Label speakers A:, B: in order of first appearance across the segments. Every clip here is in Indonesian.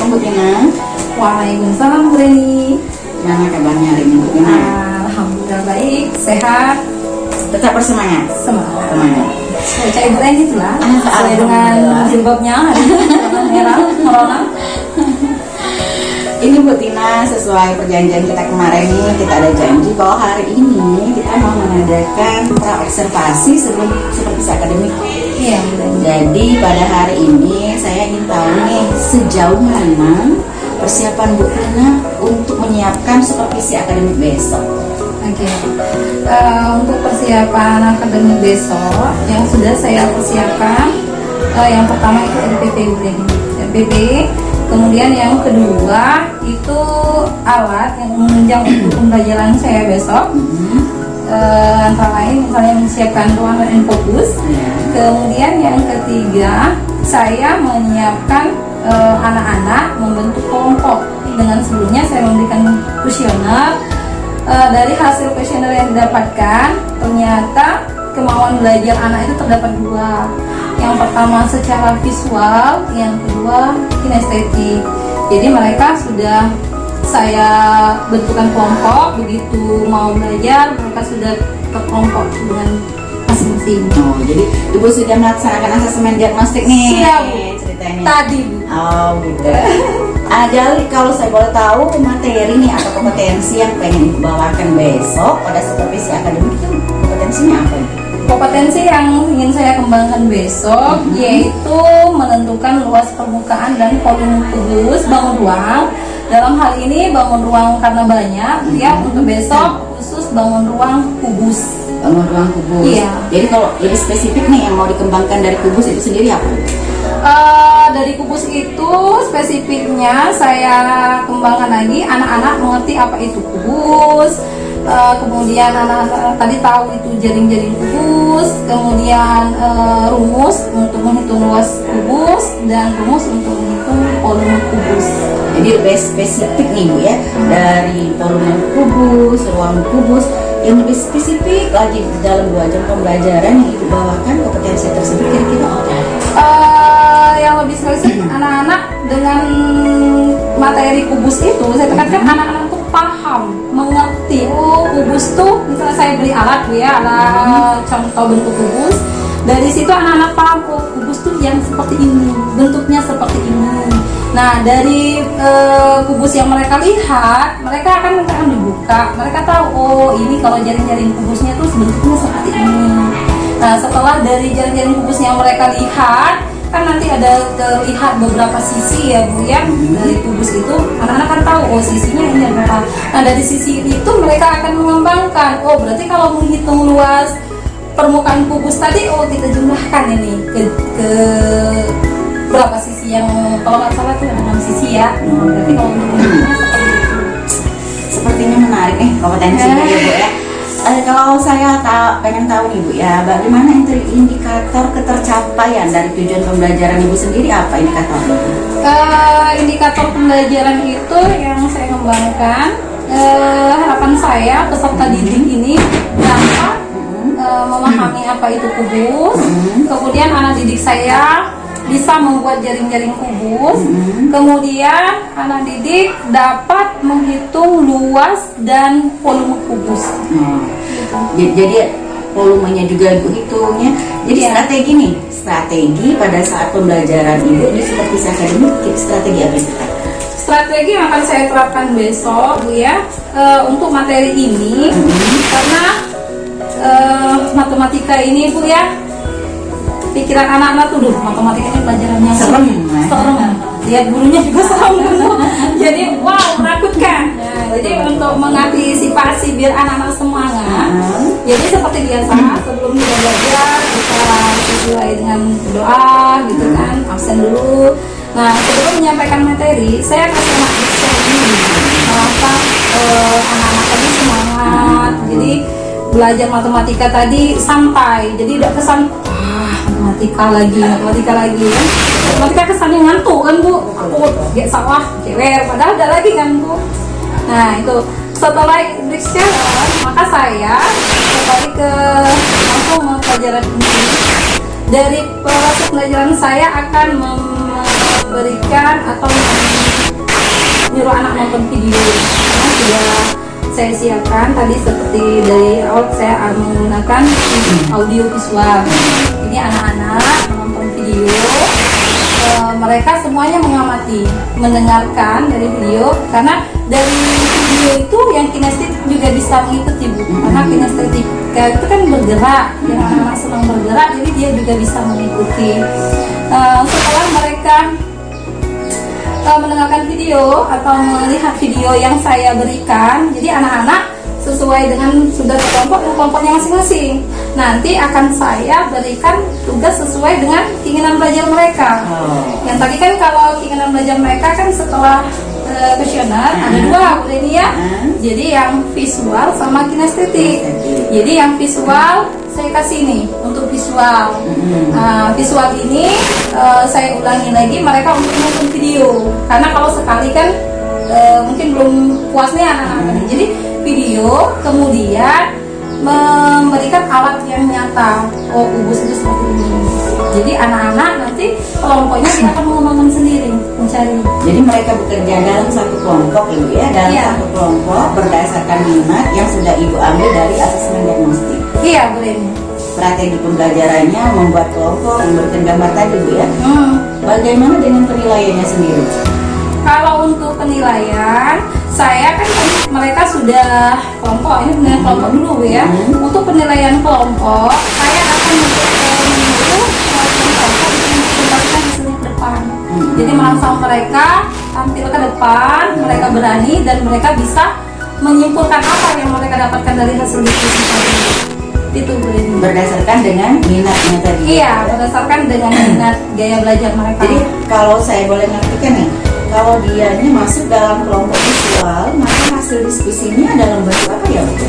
A: Assalamualaikum Bu Tina.
B: Waalaikumsalam Bu Reni.
A: Gimana kabarnya hari ini Bu Tina?
B: Alhamdulillah baik, sehat,
A: Tetap bersemangat.
B: semangat.
A: Semangat.
B: Baca Ibu Reni itulah sesuai dengan
A: Alhamdulillah.
B: jilbabnya hari ini, warna merah, corona.
A: Ini Bu Tina, sesuai perjanjian kita kemarin nih, kita ada janji bahwa hari ini kita mau mengadakan pra-observasi sebelum supervisi akademik.
B: Iya Bu Reni.
A: Jadi pada hari ini saya ingin tahu nih sejauh mana persiapan Bu Tina untuk menyiapkan supervisi akademik besok.
B: Oke. Untuk persiapan akademik besok yang sudah saya persiapkan, yang pertama itu RPP Bu Reni. RPP. Kemudian yang kedua itu alat yang menunjang untuk pembelajaran saya besok. Antara lain misalnya menyiapkan ruangan dan fokus. Kemudian yang ketiga saya menyiapkan anak-anak membentuk kelompok. Dengan sebelumnya saya memberikan kuesioner. Dari hasil kuesioner yang didapatkan ternyata kemauan belajar anak itu terdapat dua. Yang pertama secara visual, yang kedua kinestetik. Jadi mereka sudah saya bentukkan kelompok, begitu mau belajar mereka sudah terkelompok dengan masing-masing.
A: Oh, jadi Ibu sudah melaksanakan asesmen diagnostik nih.
B: Sudah, Bu.
A: Ceritanya.
B: Tadi Bu.
A: Oh, gitu. Jadi kalau saya boleh tahu materi nih atau kompetensi yang pengen Ibu bawakan besok pada supervisi akademik itu kompetensinya apa itu?
B: Kompetensi yang ingin saya kembangkan besok yaitu menentukan luas permukaan dan volume kubus bangun ruang. Dalam hal ini bangun ruang karena banyak, ya untuk besok khusus bangun ruang kubus.
A: Bangun ruang kubus.
B: Iya.
A: Jadi kalau lebih spesifik nih yang mau dikembangkan dari kubus itu sendiri apa?
B: Dari kubus itu spesifiknya saya kembangkan lagi, anak-anak mengerti apa itu kubus. Kemudian anak-anak tadi tahu itu jaring-jaring kubus, kemudian rumus untuk menghitung luas kubus dan rumus untuk menghitung volume kubus.
A: Jadi lebih spesifik nih Bu ya, dari volume kubus, ruang kubus, yang lebih spesifik lagi dalam 2 jam pembelajaran yang Ibu bawakan kompetensi tersebut kira-kira apa?
B: Yang lebih spesifik anak-anak dengan materi kubus itu saya tekankan anak-anak tuh paham, mengerti. Oh kubus tuh misalnya saya beli alat Bu ya, alat contoh bentuk kubus. Dari situ anak-anak paham, oh kubus tuh yang seperti ini, bentuknya seperti ini. Nah dari kubus yang mereka lihat, mereka akan dibuka, mereka tahu oh ini kalau jaring-jaring kubusnya tuh bentuknya seperti ini. Nah setelah dari jaring-jaring kubus yang mereka lihat, kan nanti ada terlihat beberapa sisi ya Bu ya dari kubus itu, anak-anak kan tahu oh sisinya ini apa. Nah dari sisi itu mereka akan mengembangkan, oh berarti kalau menghitung luas permukaan kubus tadi, oh kita jumlahkan ini ke berapa sisi, yang kalau nggak salah itu ada 6 sisi ya. Berarti kalau untuk menghitungnya seperti itu.
A: Sepertinya menarik nih kompetensinya ya Bu ya. Kalau saya pengen tahu nih Bu ya, bagaimana indikator ketercapaian dari tujuan pembelajaran Ibu sendiri, apa indikatornya?
B: Indikator pembelajaran itu yang saya kembangkan, harapan saya peserta didik ini dapat memahami apa itu kubus. Kemudian anak didik saya bisa membuat jaring-jaring kubus. Kemudian anak didik dapat menghitung luas dan volume kubus.
A: Jadi volumenya juga Ibu hitungnya. Jadi strategi pada saat pembelajaran Ibu di supervisi akademik, strategi apa itu?
B: Strategi yang akan saya terapkan besok Bu ya, untuk materi ini karena matematika ini Bu ya, pikiran anak-anak tuh matematika ini pelajaran yang serem. Lihat gurunya juga serem dulu. Jadi wow menakutkan. Jadi untuk mengantisipasi biar anak-anak semangat, jadi seperti biasa sebelum kita belajar kita mulai dengan doa gitu kan, absen dulu. Nah sebelum menyampaikan materi saya kasih anak ini merasa anak-anak tadi semangat. Jadi belajar matematika tadi santai, jadi tidak kesan matematika lagi ya. Matematika kesannya ngantuk kan Bu, aku gak sawah cewer, padahal ada lagi kan Bu. Nah itu setelah berikutnya maka saya kembali ke langsung pelajaran ini. Dari proses pelajaran saya akan memberikan atau nyuruh anak nonton video. Karena sudah saya siapkan tadi seperti dari awal saya menggunakan audio visual. Ini anak-anak menonton video, mereka semuanya mengamati, mendengarkan dari video, karena dari video itu yang kinestetik juga bisa mengikuti Bu. Karena kinestetik itu kan bergerak, yang anak-anak senang bergerak, jadi dia juga bisa mengikuti. Setelah mereka mendengarkan video atau melihat video yang saya berikan, jadi anak-anak sesuai dengan sudah kelompoknya masing-masing. Nanti akan saya berikan tugas sesuai dengan keinginan belajar mereka. Yang tadi kan kalau keinginan belajar mereka kan setelah kuesioner ada dua Bu Reni ya. Jadi yang visual sama kinestetik. Jadi yang visual saya kasih nih untuk visual. Visual ini saya ulangi lagi mereka untuk menonton video. Karena kalau sekali kan mungkin belum puas nih anak-anak. Jadi video, kemudian memberikan alat yang nyata. Oh, kubus itu seperti ini. Jadi anak-anak nanti kelompoknya kita akan mengembangkan sendiri, mencari.
A: Jadi mereka bekerja dalam satu kelompok ya, dalam satu kelompok berdasarkan minat yang sudah Ibu ambil dari asesmen diagnostik.
B: Iya, boleh.
A: Strategi pembelajarannya membuat kelompok, memberikan gambar tadi Bu ya. Bagaimana dengan penilaiannya sendiri?
B: Kalau untuk penilaian, saya kan mereka sudah kelompok, ini penilaian kelompok dulu Bu ya. Untuk penilaian kelompok, saya akan menyuruh kelompok untuk hasilnya ke depan. Jadi melangsang mereka tampil ke depan, mereka berani dan mereka bisa menyimpulkan apa yang mereka dapatkan dari hasil diskusi tadi. Itu Bu.
A: Berdasarkan dengan minatnya tadi.
B: Iya, berdasarkan dengan minat gaya belajar mereka.
A: Jadi kalau saya boleh ngertikan nih, kalau dia ini masuk dalam kelompok visual, maka hasil diskusinya dalam bentuk apa ya Bu?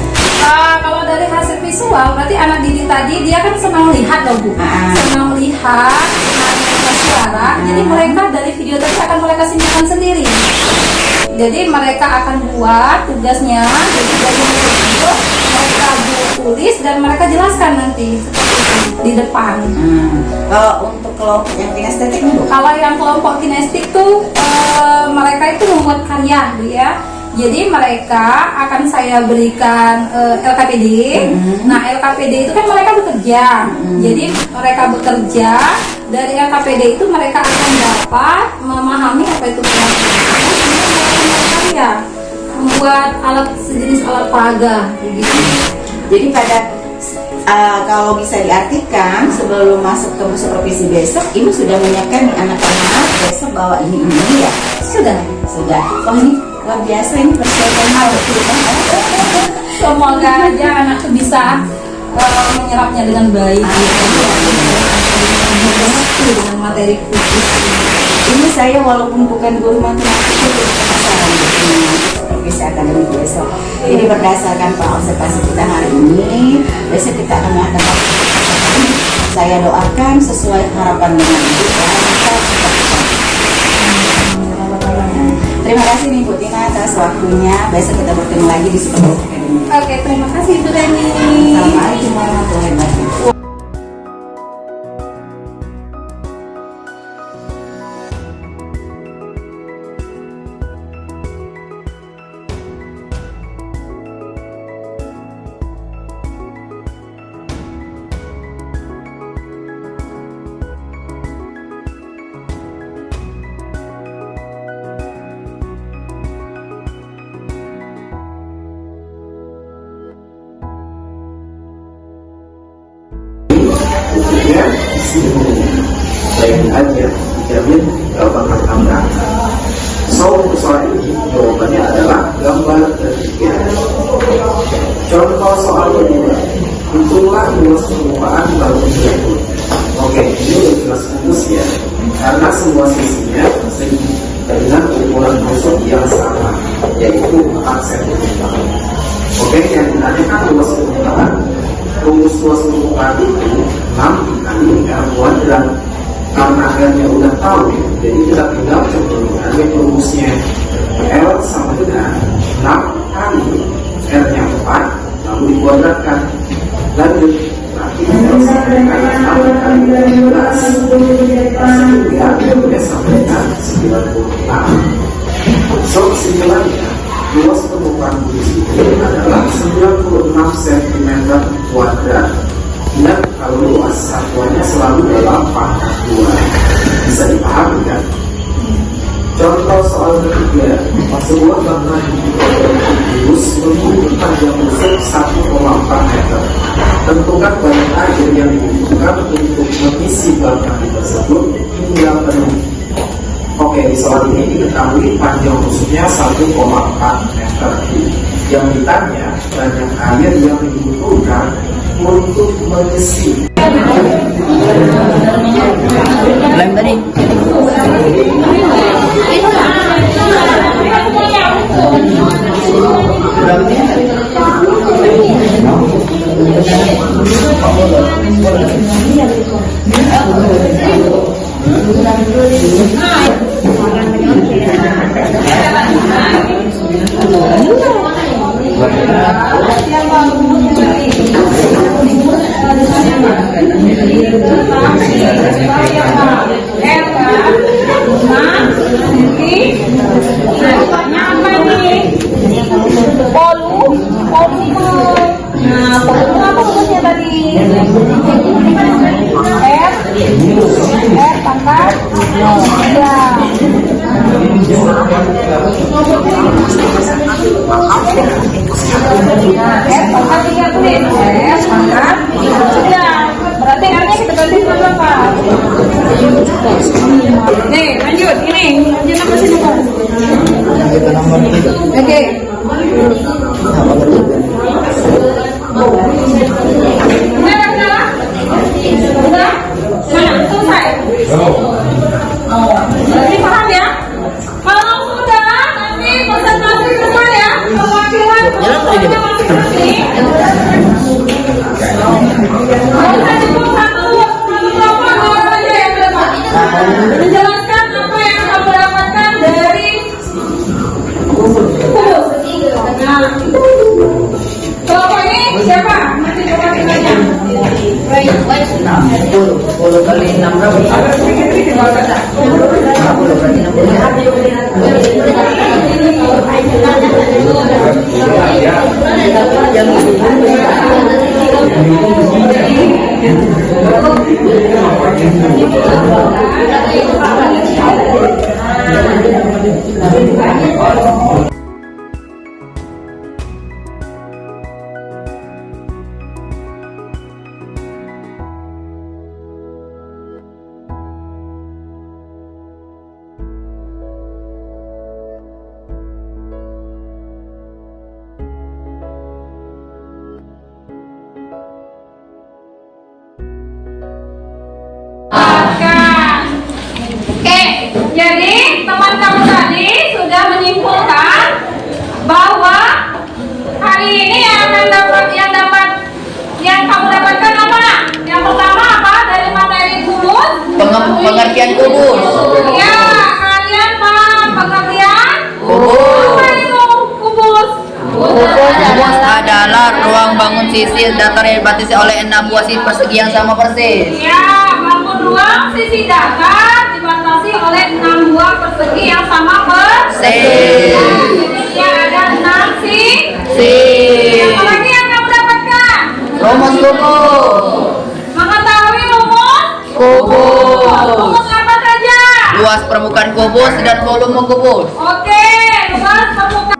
B: Kalau dari hasil visual, berarti anak didik tadi dia kan senang lihat loh Bu. Senang lihat, senang mendengar suara. Jadi mereka dari video tadi akan mereka simpulkan sendiri. Jadi mereka akan buat tugasnya, jadi dari video mereka tulis dan mereka jelaskan nanti seperti itu di depan.
A: Kalau untuk kelompok yang kinestetik nih Bu?
B: Kalau yang kelompok kinestetik tuh mereka itu membuat karya Bu ya. Jadi mereka akan saya berikan LKPD. Nah LKPD itu kan mereka bekerja. Jadi mereka bekerja, dari LKPD itu mereka akan dapat memahami apa itu karya, membuat alat sejenis alat peraga gitu.
A: Jadi pada kalau bisa diartikan sebelum masuk ke musuh provinsi besok, Ibu sudah menyiapkan nih anak-anak besok bawa ini ya?
B: Sudah.
A: Oh ini luar biasa, ini persiapannya betul banget.
B: Semoga aja anak tuh bisa menyerapnya dengan baik. Dengan materi khusus.
A: Ini saya walaupun bukan guru matematik itu penasaran dengan provinsi akademik besok. Jadi berdasarkan observasi kita hari ini, besok kita akan mengadakan. Saya doakan sesuai harapan dengan Ibu. Terima kasih nih Bu Tina atas waktunya. Besok kita bertemu lagi di Psikolog Academy.
B: Oke, terima kasih Bu Reni.
A: Assalamualaikum warahmatullahi wabarakatuh.
C: Baik aja dijamin gak bakal tambah. So untuk soal ini jawabannya adalah gambar dan pikiran. Contoh soal kedua, hitunglah luas permukaan balon biru. Oke, ini udah jelas fokus ya, karena semua sisinya segi dengan ukuran busuk yang sama, yaitu 4 cm. Oke, yang ditanyakan luas permukaan. Rumus luas permukaan itu 6 dikali R kuadrat. Karena R-nya udah tahu ya, jadi kita tinggal coba rumusnya. L sama dengan 6 kali R-nya 4 lalu dikuadratkan. Lanjut, berarti L sama dengan 6 kali 12 sehingga R-nya sampai dengan 96. So Kesimpulannya, luas permukaan bumi itu adalah 96 cm kuadrat. Ingat, kalau luas satuannya selalu dalam pangkat 2. Bisa dipahami kan? Contoh soal ketiga, sebuah bangunan kubus memiliki panjang usuk 1,4 meter. Tentukan volume air yang dibutuhkan untuk mengisi bangunan tersebut hingga penuh. Oke, di soal ini diketahui panjang usuknya 1,4 meter. Yang ditanya, banyak air yang dibutuhkan untuk mengisi.
B: Berarti artinya kita ganti berapa? Nih, lanjut ini. Lanjut apa sih nomor? Oke. Udah salah? Udah? Mana? Selesai? Berarti paham ya? Kalau sudah, nanti konsentrasi semua ya. Perwakilan masing-masing. Menjelaskan apa yang kamu dapatkan dari kubus. Kelompok ini siapa? Nanti coba kita tanya.
D: 10 kali 6 berapa?
B: Jadi teman kamu tadi sudah menyimpulkan bahwa hari ini yang kamu dapatkan apa? Yang pertama apa? Dari materi kubus.
D: Pengertian kubus.
B: Ya, kalian paham pengertian?
D: Kubus.
B: Apa itu kubus?
D: Kubus adalah ruang bangun sisi datar yang dibatasi oleh 6 buah sisi persegi yang sama persis.
B: Ya, bangun ruang sisi datar dibatasi oleh 6 buah persegi yang sama persis. Ya, ada 6 sisi. Apa lagi yang kamu dapatkan?
D: Rumus kubus.
B: Mengetahui rumus
D: Kubus.
B: rumus apa saja?
D: Luas permukaan kubus dan volume kubus.
B: Oke, luas permukaan.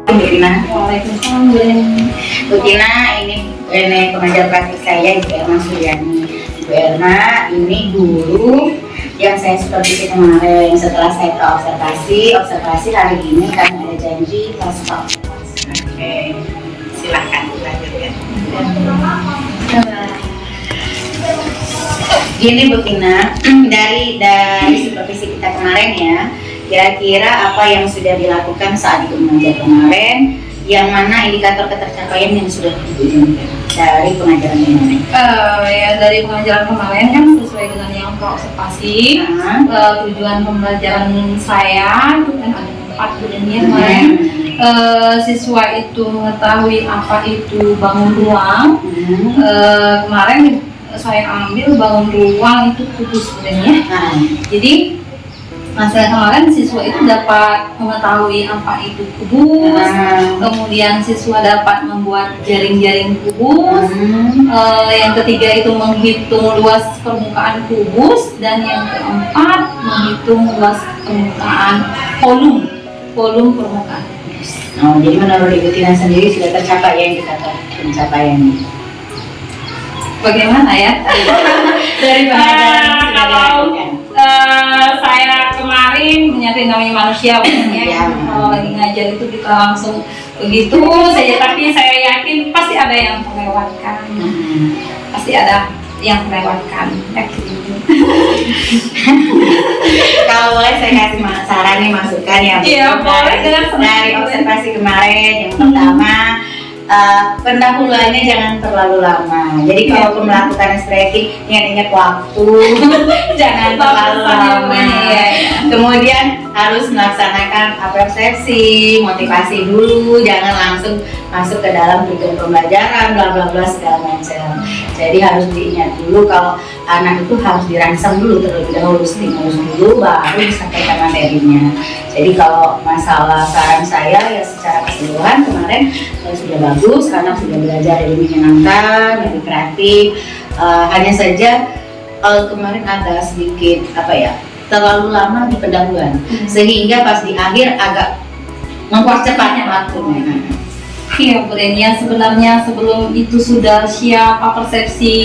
A: Waalaikumsalam. Bu Tina, ini pengajar praktik saya Ibu Erna Suryani. Ibu Erna ini guru yang saya supervisi kemarin. Setelah saya observasi hari ini kami ada janji stop. Oke, silahkan dilanjutkan. Gini Bu Tina, dari supervisi kita kemarin ya, kira-kira apa yang sudah dilakukan saat Ibu mengajar kemarin, yang mana indikator ketercapaian yang sudah ditunjukkan dari pengajaran kemarin?
B: Ya dari pengajaran kemarin kan sesuai dengan yang Pak observasi. Tujuan pembelajaran saya itu kan ada 4 bulannya kemarin. Siswa itu mengetahui apa itu bangun ruang. Kemarin saya ambil bangun ruang itu kudus sebenarnya.
A: Nah,
B: Jadi saya kemarin siswa itu dapat mengetahui apa itu kubus, kemudian siswa dapat membuat jaring-jaring kubus, yang ketiga itu menghitung luas permukaan kubus, dan yang keempat menghitung luas permukaan volume permukaan kubus.
A: oh, jadi menurut Ibu Tina sendiri sudah tercapai yang indikator pencapaiannya.
B: Bagaimana ya?
A: Dari pengajaran yang sudah
B: Kalau
A: dilakukan.
B: saya kemarin menyadari namanya manusia,
A: Ya.
B: kalau lagi ngajar itu kita langsung begitu saja, tapi saya yakin pasti ada yang terlewatkan, pasti ada yang terlewatkan, yakin.
A: Kalau boleh saya kasih saran nih, masukan ya.
B: Iya, boleh, dengan senang.
A: Dari observasi kemarin yang pertama, pendahuluannya jangan terlalu lama. Jadi kalau melakukan stretching, ingat-ingat waktu, jangan terlalu lama.
B: Iya.
A: Kemudian harus melaksanakan persepsi, motivasi dulu, jangan langsung masuk ke dalam tujuan pembelajaran, bla bla bla segala macam. Jadi harus diingat dulu kalau anak itu harus dirangsang dulu terlebih dahulu, stimulus dulu, baru disampaikan materinya. Jadi kalau masalah saran saya ya secara keseluruhan kemarin sudah bagus, anak sudah belajar lebih menyenangkan, lebih kreatif. Hanya saja kemarin agak sedikit terlalu lama di pendahuluan, sehingga pas di akhir agak mempercepatnya waktunya.
B: Iya, Bu Reni, sebenarnya sebelum itu sudah siap persepsi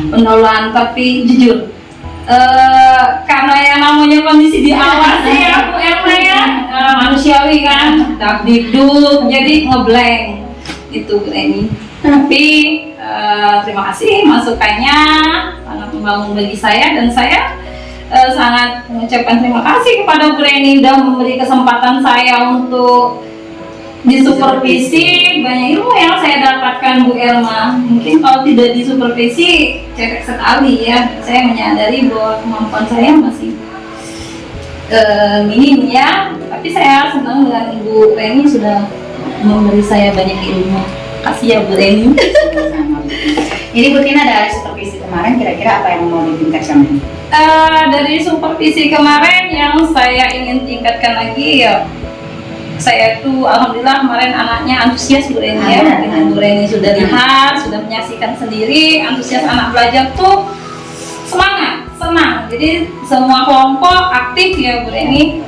B: pendahuluan, tapi jujur karena yang namanya kondisi di awal sih ya Bu Erma ya, manusiawi kan, dikduk, jadi ngeblank itu Bu Reni. Tapi terima kasih masukannya, sangat membangun bagi saya, dan saya sangat mengucapkan terima kasih kepada Bu Reni sudah memberi kesempatan saya untuk disupervisi. Banyak ilmu yang saya dapatkan Bu Elma. Mungkin kalau tidak disupervisi cekek sekali ya. Saya menyadari bahwa kemampuan saya masih minim ya. Tapi saya senang dengan Ibu Reni sudah memberi saya banyak ilmu. Kasih ya Bu Reni.
A: Jadi Bu Tina dari supervisi kemarin kira-kira apa yang mau ditingkatkan?
B: Dari supervisi kemarin yang saya ingin tingkatkan lagi ya, saya tuh alhamdulillah kemarin anaknya antusias Bu Reni ya. Dengan Bu Reni sudah lihat, sudah menyaksikan sendiri, antusias anak belajar tuh semangat, senang. Jadi semua kelompok aktif ya Bu Reni.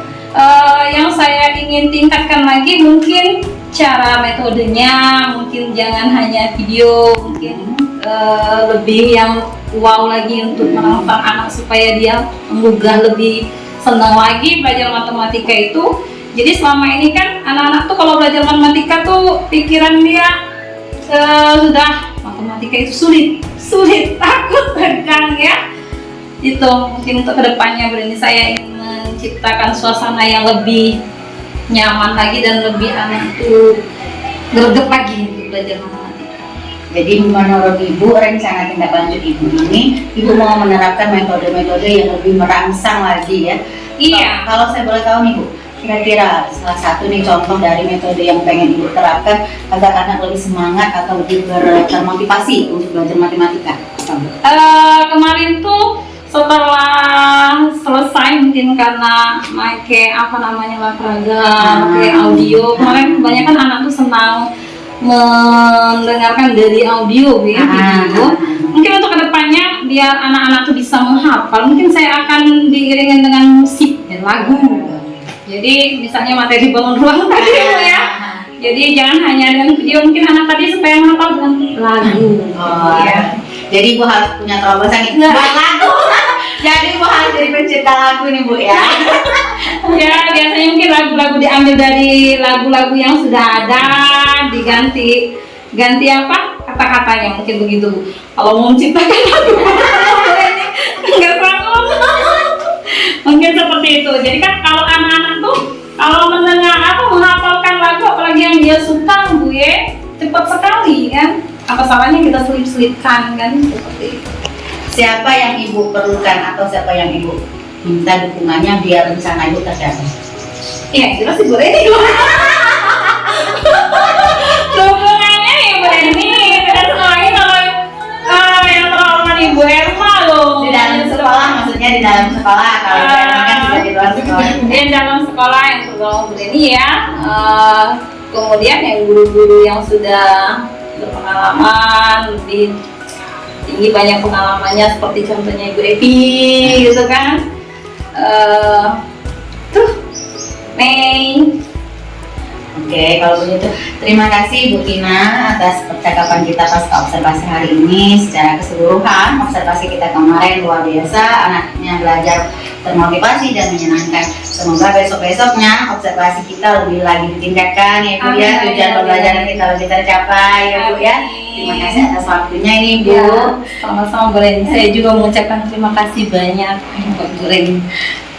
B: Yang saya ingin tingkatkan lagi mungkin cara metodenya, mungkin jangan hanya video, mungkin lebih yang wow lagi untuk merangsang anak supaya dia menggugah lebih senang lagi belajar matematika itu. Jadi selama ini kan anak-anak tuh kalau belajar matematika tuh pikiran dia sudah matematika itu sulit, takut, tegang ya. Itu mungkin untuk kedepannya berarti saya ingin menciptakan suasana yang lebih nyaman lagi dan lebih anak itu greget lagi untuk belajar matematika.
A: Jadi menurut Ibu, rencana tindak lanjut Ibu ini, Ibu mau menerapkan metode-metode yang lebih merangsang lagi ya?
B: Iya.
A: Kalau saya boleh tahu nih Bu, kira-kira salah satu nih contoh dari metode yang pengen Ibu terapkan agar anak lebih semangat atau lebih termotivasi untuk belajar matematika.
B: Kemarin tuh setelah selesai mungkin karena pakai pakai audio, kemarin kebanyakan anak tuh senang mendengarkan dari audio ya, video. Mungkin untuk kedepannya biar anak-anak tuh bisa menghafal, mungkin saya akan diiringin dengan musik dan lagu. Jadi misalnya materi bangun ruang tadi ya. Jadi jangan hanya dengan video, mungkin anak tadi supaya menghafal dengan lagu.
A: Ya. Jadi Ibu harus punya terobosan nih buat lagu. Jadi Ibu harus jadi pencipta lagu nih Bu ya.
B: Ya biasanya mungkin lagu-lagu diambil dari lagu-lagu yang sudah ada, diganti kata-katanya mungkin begitu. Kalau mau menciptakan lagu ini nggak sanggup. Mungkin seperti itu. Jadi kan kalau anak-anak tuh kalau mendengar menghafalkan lagu apalagi yang dia suka Bu ya, cepat sekali kan. Apa salahnya kita selip-selipkan kan seperti itu.
A: Siapa yang Ibu perlukan atau siapa yang Ibu minta dukungannya biar rencana Ibu tercapai?
B: Iya jelas Ibu Reni. Dukungannya Ibu Reni. Dan selain kalau yang terlalu
A: sekolah, kalau Bu Erma kan sudah di luar sekolah.
B: Yang dalam sekolah yang tergolong ini ya. Kemudian yang guru-guru yang sudah berpengalaman, lebih tinggi, banyak pengalamannya, seperti contohnya Ibu Evi gitu kan. Tuh Mei.
A: Oke, kalau begitu terima kasih Bu Tina atas percakapan kita pasca observasi hari ini. Secara keseluruhan observasi kita kemarin luar biasa, anaknya belajar termotivasi dan menyenangkan. Semoga besok-besoknya observasi kita lebih lagi ditingkatkan ya Bu ya,
B: Amin.
A: tujuan pembelajaran kita lebih tercapai ya Bu ya. Terima kasih atas waktunya ini Bu.
B: Ya, sama-sama Bu Ren. Saya juga mengucapkan terima kasih banyak buat Bu Ren.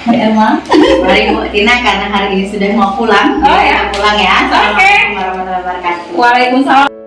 B: Bu Erma.
A: Mari Bu Tina, karena hari ini sudah mau pulang,
B: Oh, ya.
A: pulang ya.
B: Oke.
A: Assalamualaikum warahmatullahi wabarakatuh.
B: Waalaikumsalam.